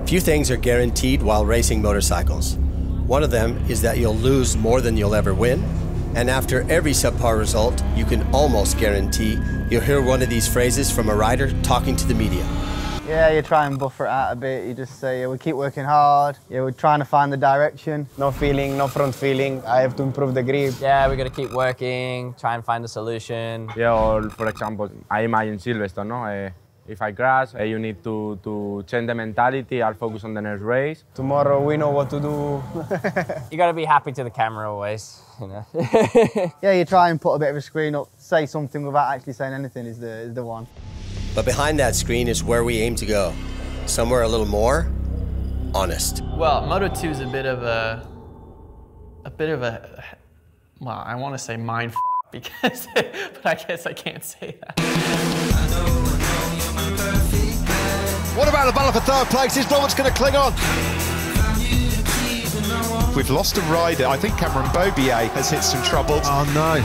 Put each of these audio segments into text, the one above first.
Few things are guaranteed while racing motorcycles. One of them is that you'll lose more than you'll ever win, and after every subpar result, you can almost guarantee you'll hear one of these phrases from a rider talking to the media. Yeah, you try and buffer it out a bit. You just say, yeah, we keep working hard. Yeah, we're trying to find the direction. No feeling, no front feeling. I have to improve the grip. Yeah, we're gonna keep working, try and find a solution. Yeah, or for example, I imagine Silverstone, no? If I crash, you need to change the mentality. I'll focus on the next race. Tomorrow we know what to do. You gotta be happy to the camera always, you know. Yeah, you try and put a bit of a screen up, say something without actually saying anything is the one. But behind that screen is where we aim to go. Somewhere a little more honest. Well, Moto2 is a bit of a, well, I want to say mind f because, but I guess I can't say that. What about the battle for third place? Is Roberts going to cling on? We've lost a rider. I think Cameron Beaubier has hit some trouble. Oh no.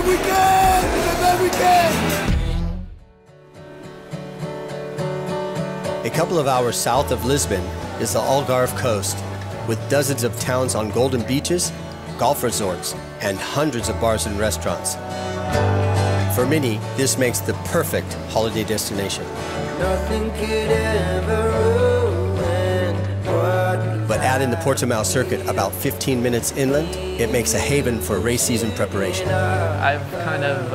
We can! A couple of hours south of Lisbon is the Algarve coast, with dozens of towns on golden beaches, golf resorts, and hundreds of bars and restaurants. For many, this makes the perfect holiday destination. Nothing could ever ruin what. But add in the Portimao circuit about 15 minutes inland, it makes a haven for race season preparation. I've kind of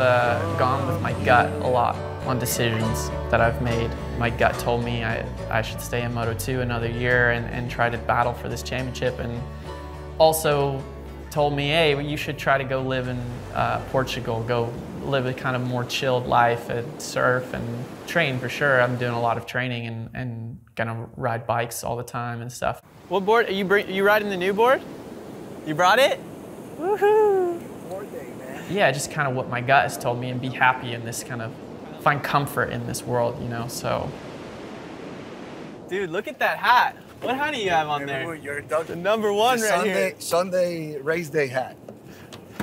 gone with my gut a lot on decisions that I've made. My gut told me I should stay in Moto2 another year and try to battle for this championship, and also told me, hey, you should try to go live in Portugal, go live a kind of more chilled life and surf and train for sure. I'm doing a lot of training and gonna ride bikes all the time and stuff. What board? Are you riding the new board? You brought it? Woohoo! Board day, man. Yeah, just kind of what my gut has told me, and be happy in this kind of, find comfort in this world, you know, so. Dude, look at that hat. What hat do you have on there? You're the number one right here. Sunday race day hat.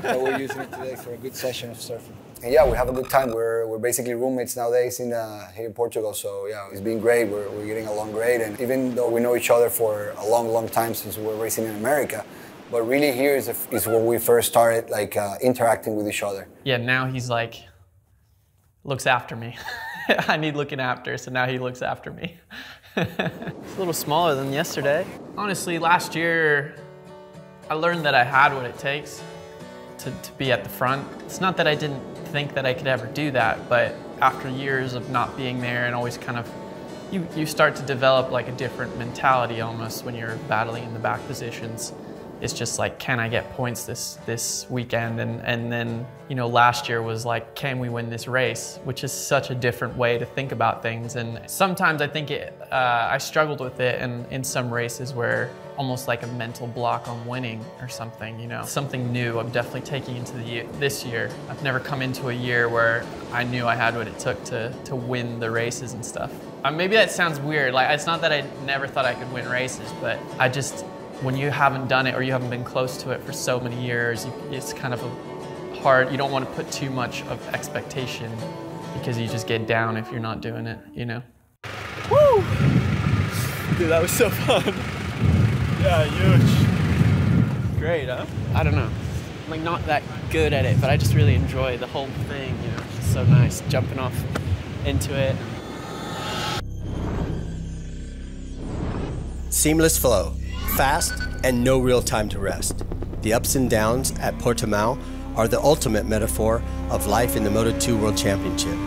So we're using it today for a good session of surfing. And yeah, we have a good time. We're basically roommates nowadays here in Portugal. So yeah, it's been great. We're getting along great. And even though we know each other for a long time since we were racing in America, but really here is where we first started like interacting with each other. Yeah, now he's like, looks after me. I need looking after, so now he looks after me. It's a little smaller than yesterday. Honestly, last year, I learned that I had what it takes to be at the front. It's not that I didn't think that I could ever do that, but after years of not being there and always kind of, you start to develop like a different mentality almost when you're battling in the back positions. It's just like, can I get points this weekend? And then, you know, last year was like, can we win this race? Which is such a different way to think about things. And sometimes I think I struggled with it in some races where almost like a mental block on winning or something, you know. Something new I'm definitely taking into this year. I've never come into a year where I knew I had what it took to win the races and stuff. Maybe that sounds weird. Like, it's not that I never thought I could win races, but I just, when you haven't done it or you haven't been close to it for so many years, it's kind of hard. You don't want to put too much of expectation because you just get down if you're not doing it, you know? Woo! Dude, that was so fun. Yeah, huge. Great, huh? I don't know. I'm like not that good at it, but I just really enjoy the whole thing, you know? It's so nice jumping off into it. Seamless flow, fast, and no real time to rest. The ups and downs at Portimao are the ultimate metaphor of life in the Moto2 World Championship.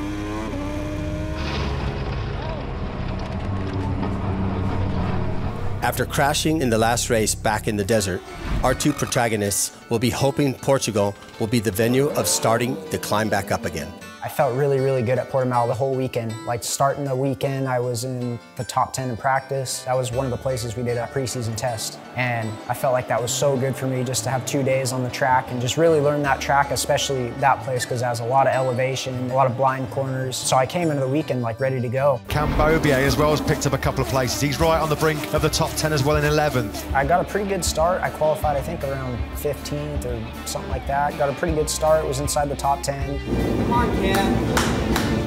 After crashing in the last race back in the desert, our two protagonists will be hoping Portugal will be the venue of starting the climb back up again. I felt really, really good at Portimao the whole weekend. Like starting the weekend, I was in the top 10 in practice. That was one of the places we did a preseason test. And I felt like that was so good for me just to have 2 days on the track and just really learn that track, especially that place, because it has a lot of elevation, a lot of blind corners. So I came into the weekend like ready to go. Cam Beaubier as well has picked up a couple of places. He's right on the brink of the top 10 as well in 11th. I got a pretty good start. I qualified, I think, around 15th or something like that. Got a pretty good start, was inside the top 10. Come on, Cam.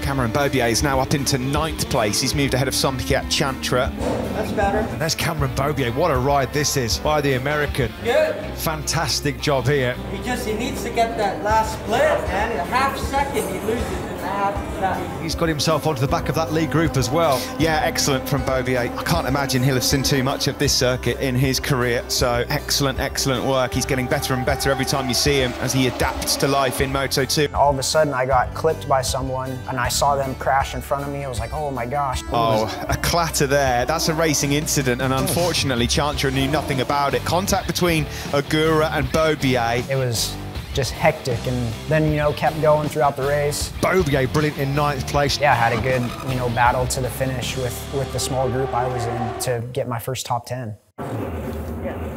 Cameron Beaubier is now up into 9th place. He's moved ahead of Sompiat Chantra. That's better. And there's Cameron Beaubier. What a ride this is by the American. Good. Fantastic job here. He needs to get that last split, man. In a half second, he loses in a half second. He's got himself onto the back of that lead group as well. Yeah, excellent from Beaubier. I can't imagine he'll have seen too much of this circuit in his career. So excellent, excellent work. He's getting better and better every time you see him as he adapts to life in Moto2. All of a sudden, I got clipped by someone, and I saw them crash in front of me. I was like, oh my gosh. Oh, a clatter there. That's a racing incident, and unfortunately, Chantra knew nothing about it. Contact between Ogura and Beaubier. It was just hectic, and then, you know, kept going throughout the race. Beaubier, brilliant in 9th place. Yeah, I had a good, you know, battle to the finish with the small group I was in to get my first top 10.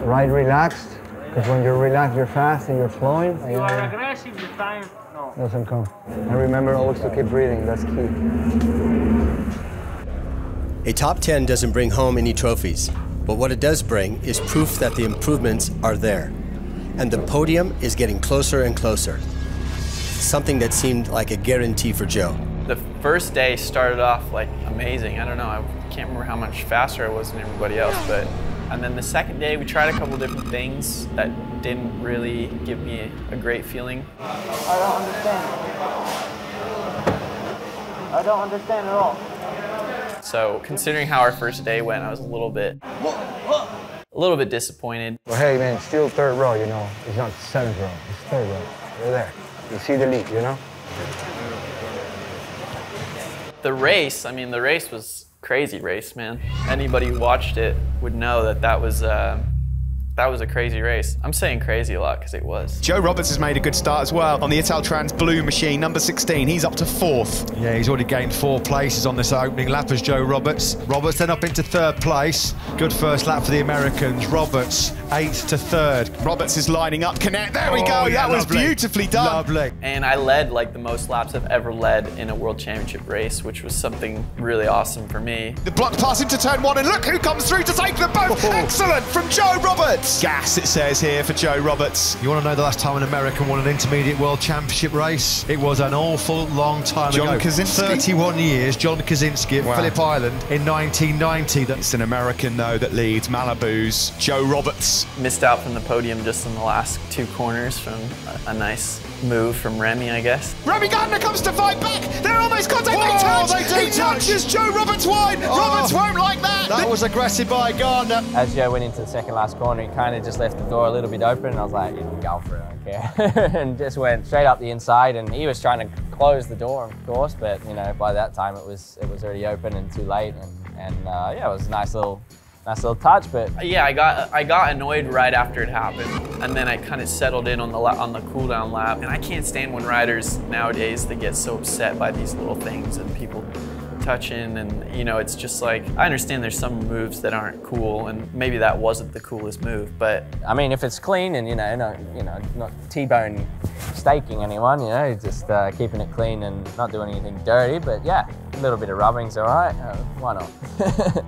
Ride relaxed, because when you're relaxed, you're fast and you're flowing. You are aggressive, the time, no. Doesn't come. And remember always to keep breathing, that's key. A top 10 doesn't bring home any trophies, but what it does bring is proof that the improvements are there. And the podium is getting closer and closer. Something that seemed like a guarantee for Joe. The first day started off like amazing. I don't know, I can't remember how much faster I was than everybody else, but and then the second day we tried a couple different things that didn't really give me a great feeling. I don't understand. I don't understand at all. So considering how our first day went, I was a little bit disappointed. Well, hey man, still 3rd row, you know. It's not 7th row, it's 3rd row. You're there. You see the lead, you know? The race, I mean, the race was crazy race, man. Anybody who watched it would know that that was a crazy race. I'm saying crazy a lot because it was. Joe Roberts has made a good start as well on the Italtrans blue machine, number 16. He's up to 4th. Yeah, he's already gained 4 places on this opening lap as Joe Roberts. Roberts then up into 3rd place. Good first lap for the Americans. Roberts 8th to 3rd. Roberts is lining up. Connect. There we go. Yeah, that was lovely. beautifully done. Lovely. And I led like the most laps I've ever led in a World Championship race, which was something really awesome for me. The block pass into turn 1, and look who comes through to take them both. Excellent from Joe Roberts. Gas, it says here for Joe Roberts. You want to know the last time an American won an intermediate World Championship race? It was an awful long time ago. John Kaczynski? 31 years, John Kaczynski at Phillip Island in 1990. It's an American, though, that leads Malibu's Joe Roberts. Missed out from the podium just in the last 2 corners from a nice move from Remy, I guess. Remy Gardner comes to fight back. They're almost contact. He touches Joe Roberts wide. Roberts won't like that. That was aggressive by Gardner. As Joe went into the second last corner, he kind of just left the door a little bit open, and I was like, you can go for it, I don't care. And just went straight up the inside, and he was trying to close the door, of course, but you know, by that time it was already open and too late, and yeah, it was a nice little touch, but yeah, I got annoyed right after it happened, and then I kind of settled in on the cool down lap. And I can't stand when riders nowadays they get so upset by these little things and people touching, and you know, it's just like, I understand there's some moves that aren't cool, and maybe that wasn't the coolest move, but I mean, if it's clean and not T-bone staking anyone, you know, just keeping it clean and not doing anything dirty, but yeah, a little bit of rubbing's all right. Why not?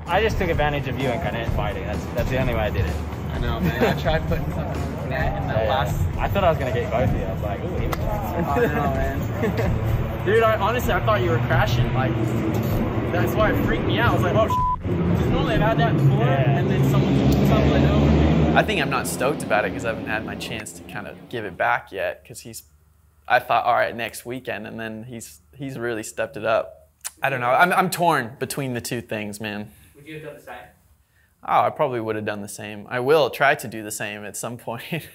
I just took advantage of you and kind of fighting. That's the only way I did it. I know, man. I tried putting something in that last. I thought I was gonna get both of you. I was like, ooh, he was I don't know, man. Dude, honestly, I thought you were crashing. Like, that's why it freaked me out. I was like, oh, because normally I've had that before, and then someone tumbled over me. I think I'm not stoked about it because I haven't had my chance to kind of give it back yet. Because I thought, all right, next weekend, and then he's really stepped it up. I don't know. I'm torn between the two things, man. Would you have done the same? Oh, I probably would have done the same. I will try to do the same at some point.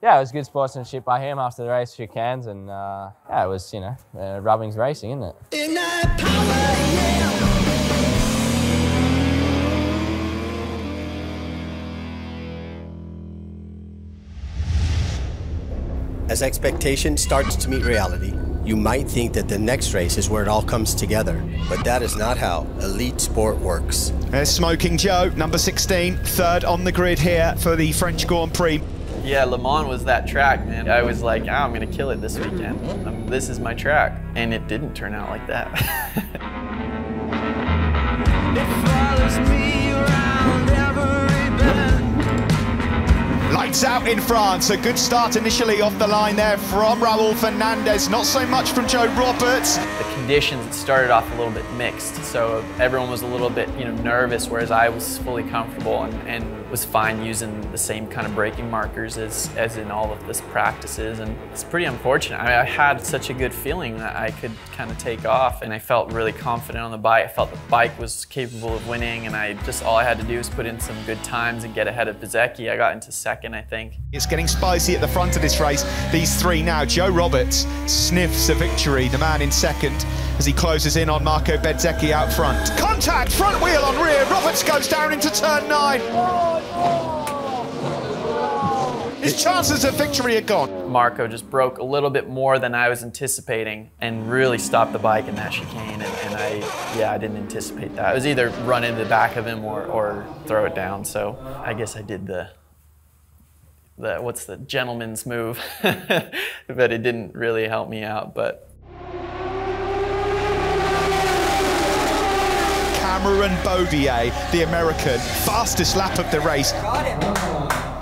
Yeah, it was good sportsmanship by him after the race, shook hands, and yeah, it was, you know, rubbing's racing, isn't it? As expectation starts to meet reality, you might think that the next race is where it all comes together, but that is not how elite sport works. There's Smoking Joe, number 16, 3rd on the grid here for the French Grand Prix. Yeah, Le Mans was that track, man. I was like, oh, I'm gonna kill it this weekend. This is my track. And it didn't turn out like that. Lights out in France. A good start initially off the line there from Raul Fernandez. Not so much from Joe Roberts. The conditions, it started off a little bit mixed. So everyone was a little bit, nervous, whereas I was fully comfortable and was fine using the same kind of braking markers as in all of this practices. And it's pretty unfortunate. I had such a good feeling that I could kind of take off, and I felt really confident on the bike. I felt the bike was capable of winning, and all I had to do was put in some good times and get ahead of Bezzecchi. I got into second, I think. It's getting spicy at the front of this race. These three now. Joe Roberts sniffs a victory, the man in second, as he closes in on Marco Bezzecchi out front. Contact, front wheel on rear. Roberts goes down into turn 9. His chances of victory are gone. Marco just broke a little bit more than I was anticipating and really stopped the bike in that chicane, and I didn't anticipate that. It was either run into the back of him or throw it down, so I guess I did the what's the gentleman's move, but it didn't really help me out. But Cameron Beaubier, the American, fastest lap of the race.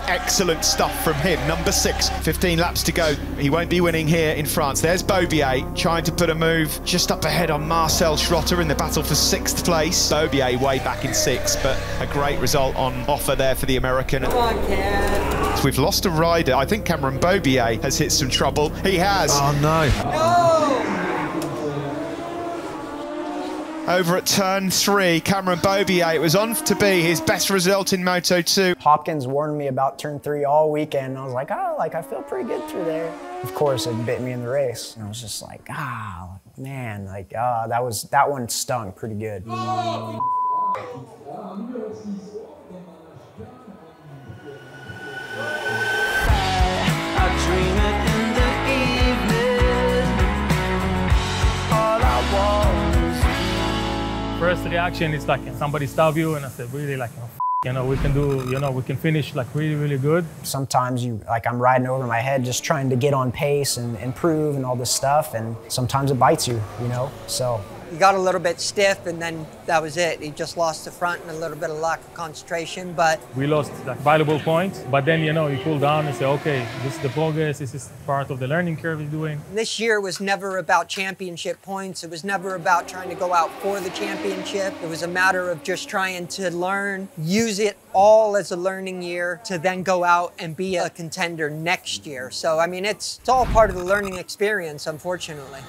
Excellent stuff from him, number 6, 15 laps to go. He won't be winning here in France. There's Beaubier trying to put a move just up ahead on Marcel Schrotter in the battle for 6th place. Beaubier way back in 6th, but a great result on offer there for the American. Come on, Cam. We've lost a rider. I think Cameron Beaubier has hit some trouble. He has. Oh, no. No! Over at turn 3, Cameron Beaubier, it was on to be his best result in Moto2. Hopkins warned me about turn 3 all weekend, and I was like, oh, I feel pretty good through there. Of course, it bit me in the race. And I was just like, man, that one stung pretty good. First reaction is like somebody stop you, and I said, really, like, we can do, we can finish like really, really good. Sometimes I'm riding over my head just trying to get on pace and improve and all this stuff, and sometimes it bites you, so. He got a little bit stiff, and then that was it. He just lost the front and a little bit of lack of concentration, but... We lost like valuable points, but then, you cool down and say, okay, this is the progress, this is part of the learning curve he's doing. This year was never about championship points. It was never about trying to go out for the championship. It was a matter of just trying to learn, use it all as a learning year to then go out and be a contender next year. So, I mean, it's all part of the learning experience, unfortunately.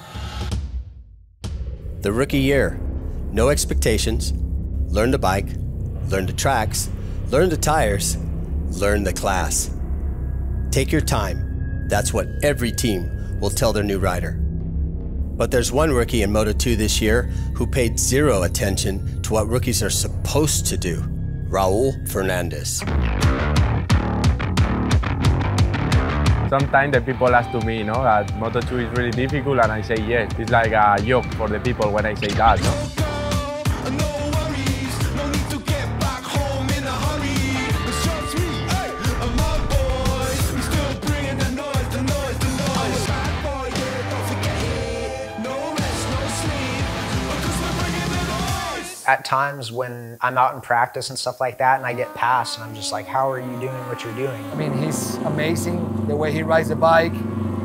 The rookie year, no expectations, learn the bike, learn the tracks, learn the tires, learn the class. Take your time. That's what every team will tell their new rider. But there's one rookie in Moto2 this year who paid zero attention to what rookies are supposed to do, Raul Fernandez. Sometimes the people ask to me, that Moto2 is really difficult, and I say yes. It's like a joke for the people when I say that, At times when I'm out in practice and stuff like that and I get passed and I'm just like, how are you doing what you're doing? I mean, he's amazing the way he rides the bike.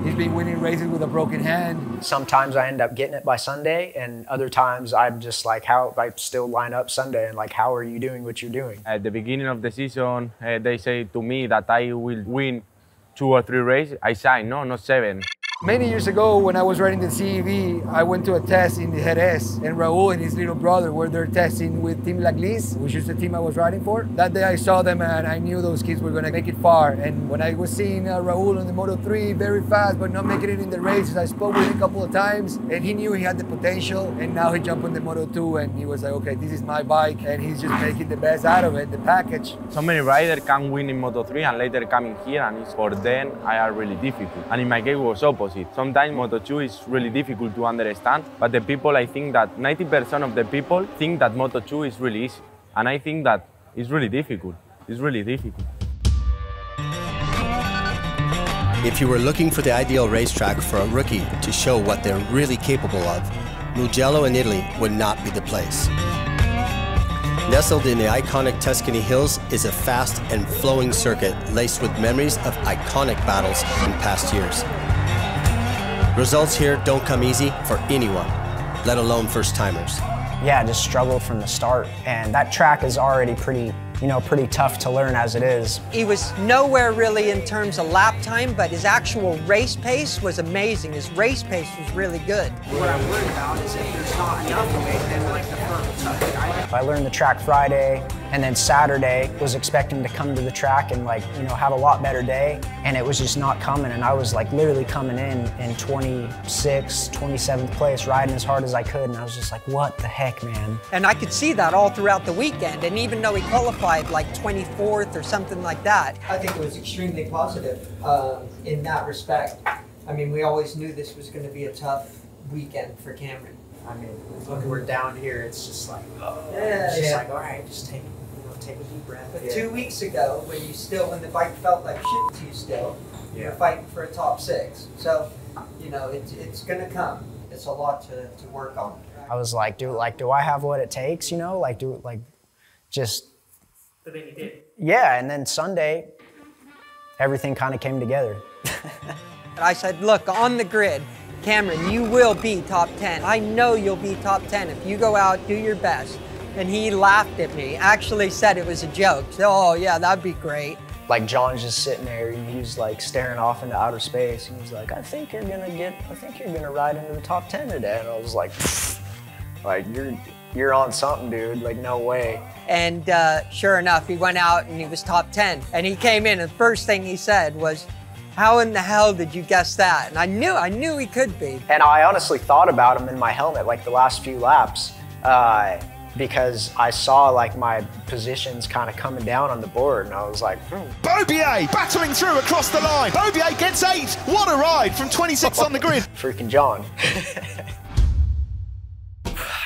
He's been winning races with a broken hand. Sometimes I end up getting it by Sunday, and other times I'm just like, I still line up Sunday and like, how are you doing what you're doing? At the beginning of the season, they say to me that I will win 2 or 3 races. I say, no, not 7. Many years ago, when I was riding the CEV, I went to a test in the Jerez, and Raul and his little brother were there testing with Team Laglis, which is the team I was riding for. That day I saw them and I knew those kids were going to make it far. And when I was seeing Raul on the Moto3 very fast, but not making it in the races, I spoke with him a couple of times, and he knew he had the potential. And now he jumped on the Moto2, and he was like, okay, this is my bike, and he's just making the best out of it, the package. So many riders can win in Moto3 and later coming here, and it's for them, I are really difficult. And in my case, it was opposite. Sometimes Moto2 is really difficult to understand, but the people, I think that 90% of the people think that Moto2 is really easy. And I think that it's really difficult. It's really difficult. If you were looking for the ideal racetrack for a rookie to show what they're really capable of, Mugello in Italy would not be the place. Nestled in the iconic Tuscany hills is a fast and flowing circuit laced with memories of iconic battles in past years. Results here don't come easy for anyone. let alone first-timers. Yeah, just struggled from the start. And that track is already pretty tough to learn as it is. He was nowhere really in terms of lap time, but his actual race pace was amazing. His race pace was really good. What I'm worried about is if there's not enough of it, then like the first touch. I learned the track Friday, and then Saturday was expecting to come to the track and have a lot better day, and it was just not coming. And I was like literally coming in 26th, 27th place, riding as hard as I could, and I was just like, what the heck, man? And I could see that all throughout the weekend, and even though he qualified like 24th or something like that, I think it was extremely positive in that respect. I mean, we always knew this was going to be a tough weekend for Cameron. I mean, when we're down here, it's just like, like, all right, just take a deep breath. But 2 weeks ago, when the bike felt like shit to you still, you were fighting for a top 6. So, it's going to come. It's a lot to work on. I was like, do I have what it takes? Just. But then you did. Yeah, and then Sunday, everything kind of came together. And I said, look, on the grid, Cameron, you will be top 10. I know you'll be top 10 if you go out, do your best. And he laughed at me, actually said it was a joke. So, oh yeah, that'd be great. Like John's just sitting there and he's like staring off into outer space. And he's like, I think you're gonna ride into the top 10 today. And I was like, you're on something, dude, like no way. And sure enough, he went out and he was top 10. And he came in and the first thing he said was, how in the hell did you guess that? And I knew he could be. And I honestly thought about him in my helmet like the last few laps because I saw like my positions kind of coming down on the board and I was like, Beaubier battling through across the line. Beaubier gets 8. What a ride from 26 on the grid. Freaking John.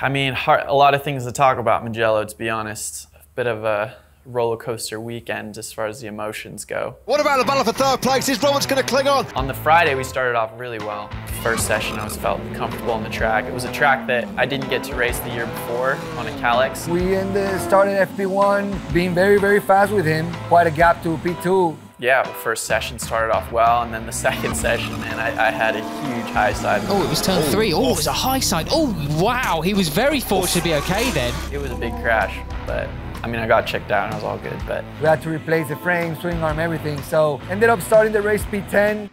I mean, a lot of things to talk about Mugello, to be honest. A bit of a roller coaster weekend as far as the emotions go. What about the battle for third place? Is Roberts going to cling on? On the Friday, we started off really well. First session, I felt comfortable on the track. It was a track that I didn't get to race the year before on a Kalex. We started FP1, being very, very fast with him. Quite a gap to P2. Yeah, well, first session started off well, and then the second session, man, I had a huge high side. Oh, it was turn 3. Oh, it was a high side. Oh, wow. He was very fortunate to be okay then. It was a big crash, but I mean, I got checked out and I was all good, but. We had to replace the frame, swing arm, everything. So ended up starting the race P10.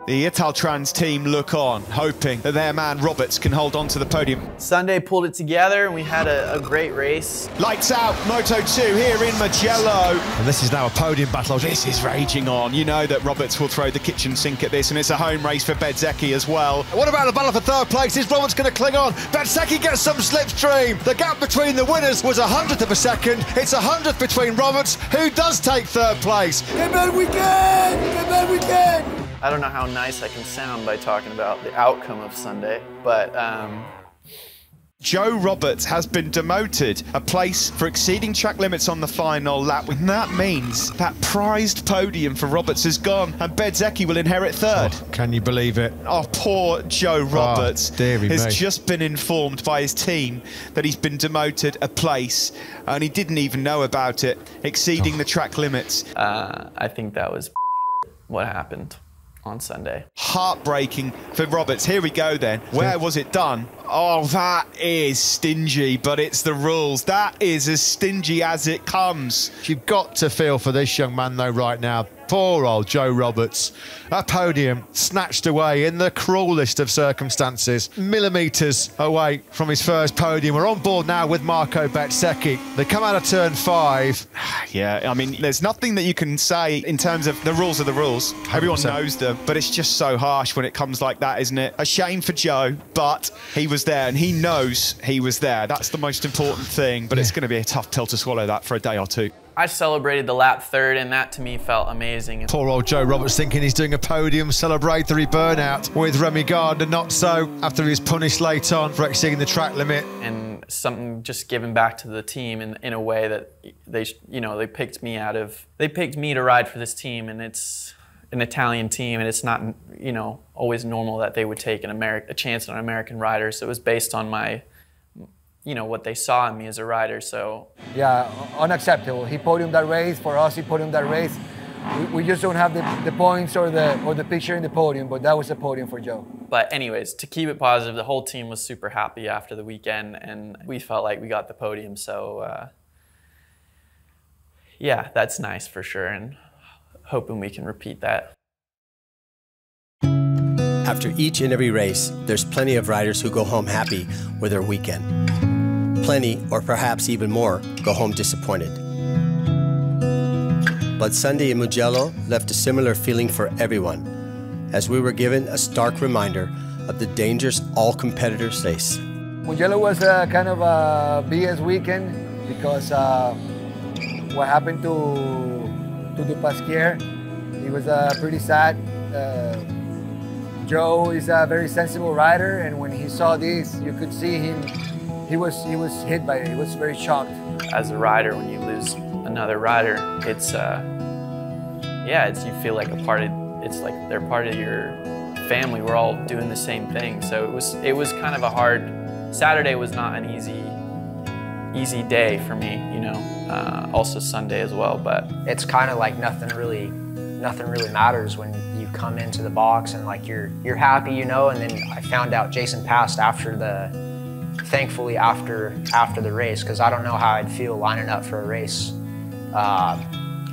The Italtrans team look on, hoping that their man Roberts can hold on to the podium. Sunday pulled it together and we had a great race. Lights out, Moto2 here in Mugello. And this is now a podium battle. This is raging on. You know that Roberts will throw the kitchen sink at this, and it's a home race for Bezzecchi as well. What about the battle for third place? Is Roberts going to cling on? Bezzecchi gets some slipstream. The gap between the winners was 100th of a second. It's 100th between Roberts, who does take third place. Get back weekend! Get back weekend! I don't know how nice I can sound by talking about the outcome of Sunday, but Joe Roberts has been demoted, a place for exceeding track limits on the final lap. And that means that prized podium for Roberts is gone, and Bezzecchi will inherit third. Oh, can you believe it? Oh, poor Joe Roberts has me. just been informed by his team that he's been demoted a place, and he didn't even know about it, exceeding the track limits. I think that was what happened on Sunday. Heartbreaking for Roberts. Here we go then. Where was it done? Oh, that is stingy, but it's the rules. That is as stingy as it comes. You've got to feel for this young man though right now. Poor old Joe Roberts. A podium snatched away in the cruelest of circumstances. Millimetres away from his first podium. We're on board now with Marco Bezzecchi. They come out of turn 5. Yeah, I mean, there's nothing that you can say in terms of the rules are the rules. 100%. Everyone knows them, but it's just so harsh when it comes like that, isn't it? A shame for Joe, but he was there and he knows he was there. That's the most important thing, but it's going to be a tough pill to swallow that for a day or two. I celebrated the lap third, and that to me felt amazing. Poor old Joe Roberts thinking he's doing a podium celebratory burnout with Remy Gardner. Not so, after he was punished late on for exceeding the track limit. And something just giving back to the team in a way that they picked me they picked me to ride for this team, and it's an Italian team, and it's not, always normal that they would take a chance on an American rider. So it was based on my, what they saw in me as a rider, so. Yeah, unacceptable. He podiumed that race. For us, he podiumed that race. We just don't have the points or the picture in the podium, but that was a podium for Joe. But anyways, to keep it positive, the whole team was super happy after the weekend, and we felt like we got the podium. So yeah, that's nice for sure, and hoping we can repeat that. After each and every race, there's plenty of riders who go home happy with their weekend. Plenty, or perhaps even more, go home disappointed. But Sunday in Mugello left a similar feeling for everyone, as we were given a stark reminder of the dangers all competitors face. Mugello was kind of a BS weekend because what happened to Dupasquier, he was pretty sad. Joe is a very sensible rider, and when he saw this, you could see him. He was hit by it. He was very shocked. As a rider, when you lose another rider, it's you feel like a part of. It's like they're part of your family. We're all doing the same thing. So it was kind of a hard. Saturday was not an easy day for me. You know, also Sunday as well. But it's kind of like nothing really matters when you come into the box and like you're happy, you know. And then I found out Jason passed thankfully after the race, because I don't know how I'd feel lining up for a race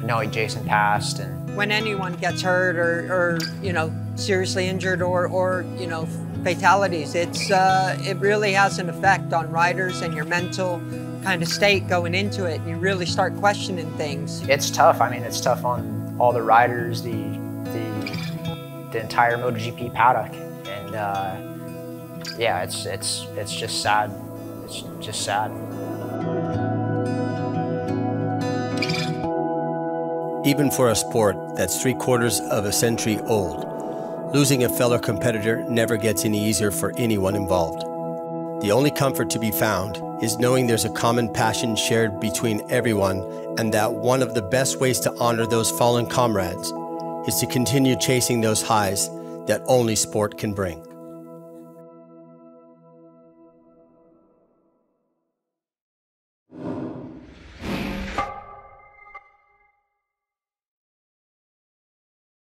knowing Jason passed. And when anyone gets hurt or you know, seriously injured or you know, fatalities, it really has an effect on riders and your mental kind of state going into it. You really start questioning things. It's tough. I mean, it's tough on all the riders, the entire MotoGP paddock, and yeah, it's just sad. It's just sad. Even for a sport that's 3/4 of a century old, losing a fellow competitor never gets any easier for anyone involved. The only comfort to be found is knowing there's a common passion shared between everyone, and that one of the best ways to honor those fallen comrades is to continue chasing those highs that only sport can bring.